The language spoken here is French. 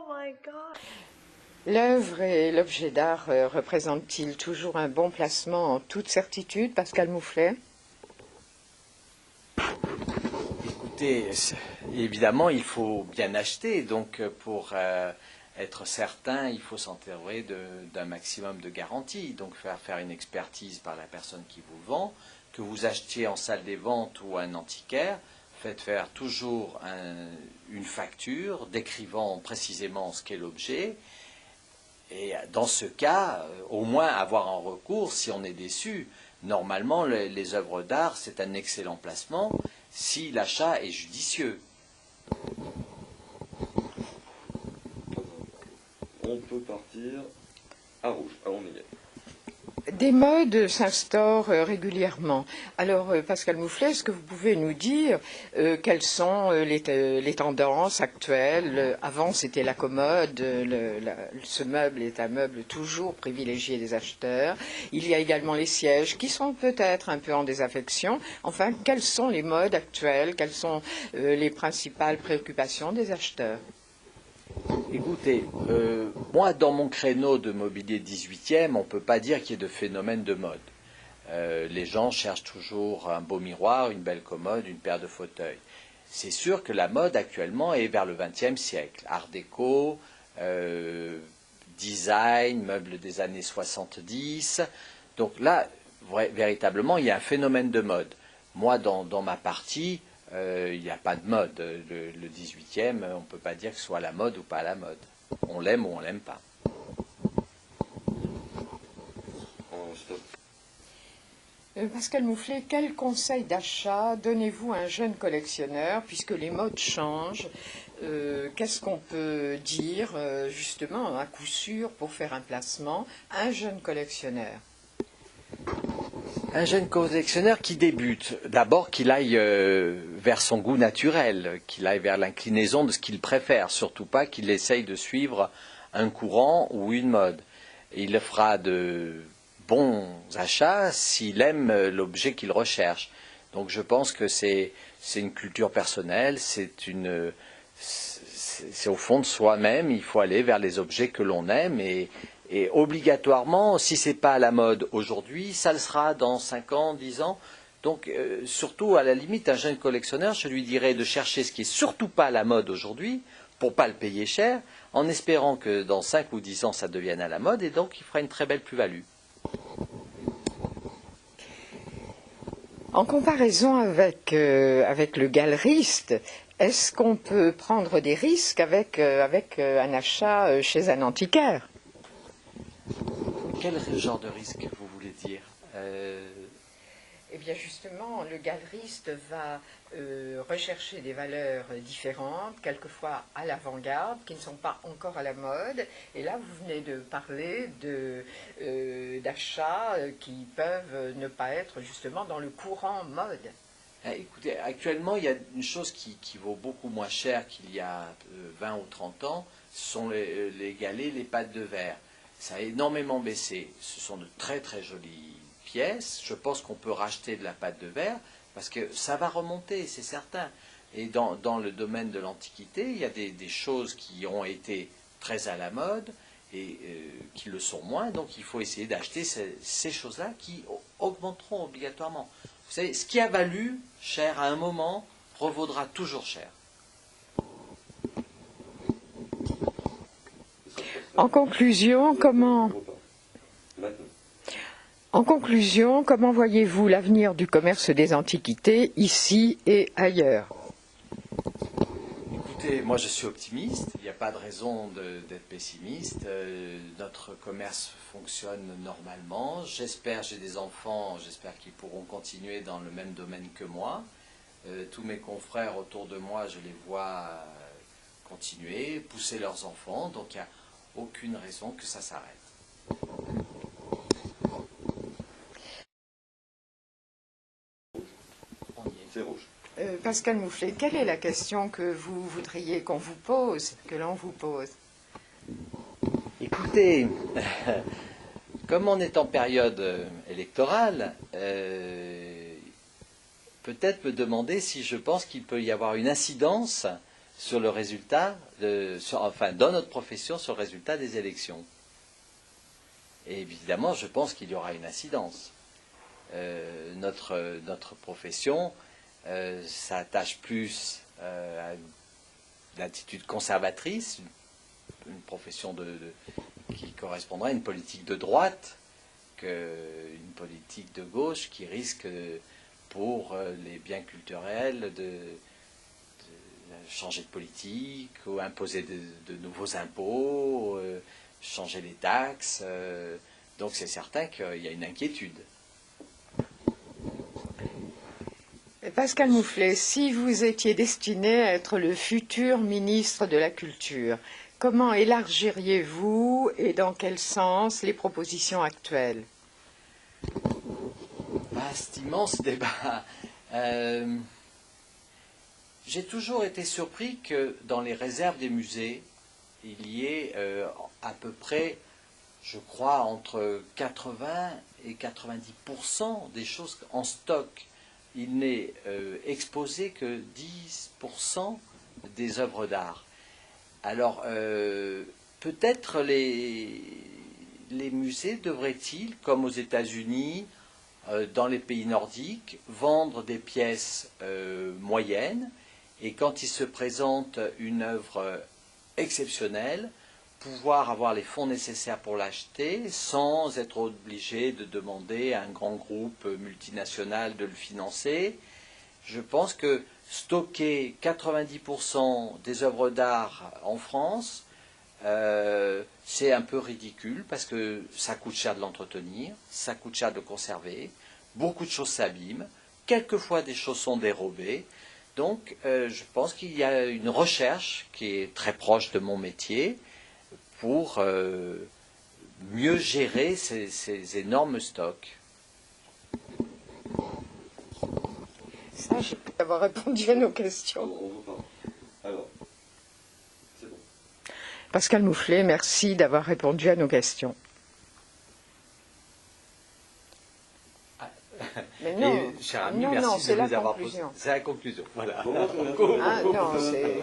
my God. L'œuvre et l'objet d'art représentent-ils toujours un bon placement en toute certitude, Pascal Mouflet? Écoutez, évidemment, il faut bien acheter. Donc, pour être certain, il faut s'entourer d'un maximum de garanties. Donc, faire une expertise par la personne qui vous vend, que vous achetiez en salle des ventes ou un antiquaire. Faites faire toujours une facture décrivant précisément ce qu'est l'objet. Et dans ce cas, au moins avoir en recours si on est déçu. Normalement, les œuvres d'art, c'est un excellent placement si l'achat est judicieux. On peut partir à rouge. Ah, on y est. Des modes s'instaurent régulièrement. Alors, Pascal Mouflet, est-ce que vous pouvez nous dire quelles sont les tendances actuelles? Avant, c'était la commode. Ce meuble est un meuble toujours privilégié des acheteurs. Il y a également les sièges qui sont peut-être un peu en désaffection. Enfin, quelles sont les modes actuels? Quelles sont les principales préoccupations des acheteurs? Écoutez, moi, dans mon créneau de mobilier 18e, on ne peut pas dire qu'il y ait de phénomène de mode. Les gens cherchent toujours un beau miroir, une belle commode, une paire de fauteuils. C'est sûr que la mode actuellement est vers le XXe siècle. Art déco, design, meubles des années 70. Donc là, véritablement, il y a un phénomène de mode. Moi, dans ma partie, il n'y a pas de mode. Le 18e, on ne peut pas dire que ce soit à la mode ou pas à la mode. On l'aime ou on ne l'aime pas. Stop. Pascal Mouflet, quel conseil d'achat donnez-vous à un jeune collectionneur, puisque les modes changent? Qu'est-ce qu'on peut dire, justement, à coup sûr, pour faire un placement à un jeune collectionneur? Un jeune collectionneur qui débute, d'abord qu'il aille vers son goût naturel, qu'il aille vers l'inclinaison de ce qu'il préfère, surtout pas qu'il essaye de suivre un courant ou une mode. Il le fera de bons achats s'il aime l'objet qu'il recherche. Donc je pense que c'est une culture personnelle, c'est au fond de soi-même, il faut aller vers les objets que l'on aime et obligatoirement, si ce n'est pas à la mode aujourd'hui, ça le sera dans 5 ans, 10 ans. Donc, surtout, à la limite, un jeune collectionneur, je lui dirais de chercher ce qui n'est surtout pas à la mode aujourd'hui, pour ne pas le payer cher, en espérant que dans 5 ou 10 ans, ça devienne à la mode, et donc il fera une très belle plus-value. En comparaison avec le galeriste, est-ce qu'on peut prendre des risques avec un achat chez un antiquaire? Quel genre de risque vous voulez dire? Eh bien justement, le galeriste va rechercher des valeurs différentes, quelquefois à l'avant-garde, qui ne sont pas encore à la mode. Et là, vous venez de parler d'achats qui peuvent ne pas être justement dans le courant mode. Écoutez, actuellement, il y a une chose qui vaut beaucoup moins cher qu'il y a 20 ou 30 ans, ce sont les galets, les pattes de verre. Ça a énormément baissé. Ce sont de très très jolies pièces. Je pense qu'on peut racheter de la pâte de verre parce que ça va remonter, c'est certain. Et dans le domaine de l'Antiquité, il y a des choses qui ont été très à la mode et qui le sont moins. Donc il faut essayer d'acheter ces choses-là qui augmenteront obligatoirement. Vous savez, ce qui a valu cher à un moment revaudra toujours cher. En conclusion, comment voyez-vous l'avenir du commerce des antiquités ici et ailleurs? Écoutez, moi je suis optimiste, il n'y a pas de raison d'être pessimiste. Notre commerce fonctionne normalement. J'espère, j'ai des enfants, j'espère qu'ils pourront continuer dans le même domaine que moi. Tous mes confrères autour de moi, je les vois continuer, pousser leurs enfants, donc il n'y a aucune raison que ça s'arrête. C'est rouge. Pascal Mouflet, quelle est la question que vous voudriez qu'on vous pose, que l'on vous pose? Écoutez, comme on est en période électorale, peut-être me demander si je pense qu'il peut y avoir une incidence sur le résultat, dans notre profession, sur le résultat des élections. Et évidemment, je pense qu'il y aura une incidence. Notre profession s'attache plus à une attitude conservatrice, une profession qui correspondrait à une politique de droite qu'une politique de gauche qui risque, pour les biens culturels, de changer de politique ou imposer de nouveaux impôts, changer les taxes. Donc c'est certain qu'il y a une inquiétude. Pascal Mouflet, si vous étiez destiné à être le futur ministre de la Culture, comment élargiriez-vous et dans quel sens les propositions actuelles? Vaste, immense débat. J'ai toujours été surpris que dans les réserves des musées, il y ait à peu près, je crois, entre 80 et 90% des choses en stock. Il n'est exposé que 10% des œuvres d'art. Alors, peut-être les musées devraient-ils, comme aux États-Unis, dans les pays nordiques, vendre des pièces moyennes, et quand il se présente une œuvre exceptionnelle, pouvoir avoir les fonds nécessaires pour l'acheter sans être obligé de demander à un grand groupe multinational de le financer. Je pense que stocker 90% des œuvres d'art en France, c'est un peu ridicule parce que ça coûte cher de l'entretenir, ça coûte cher de le conserver, beaucoup de choses s'abîment, quelquefois des choses sont dérobées. Donc je pense qu'il y a une recherche qui est très proche de mon métier pour mieux gérer ces énormes stocks. Ça, je peux avoir répondu à nos questions. On vous parle. Alors, c'est bon. Pascal Mouflet, merci d'avoir répondu à nos questions. Mais non, Et, cher ami, non, merci non, de c'est la nous avoir conclusion. posé. C'est la conclusion, voilà. Bon, Ah non, c'est...